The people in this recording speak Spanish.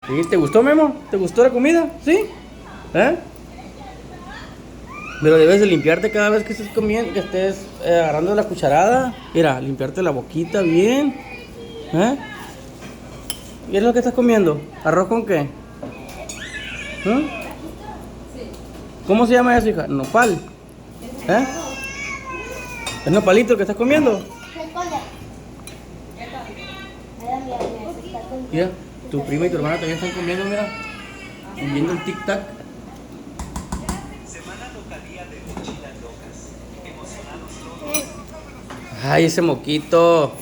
¿Sí? ¿Te gustó, Memo? ¿Te gustó la comida? ¿Sí? ¿Eh? Pero debes de limpiarte cada vez que estés comiendo, que estés agarrando la cucharada. Mira, limpiarte la boquita bien. ¿Eh? ¿Y es lo que estás comiendo? ¿Arroz con qué? ¿Eh? ¿Cómo se llama eso, hija? Nopal. ¿Eh? ¿Es nopalito el que estás comiendo? Mira, tu prima y tu hermana también están comiendo, mira. Viendo el tic-tac. Ay, ese moquito.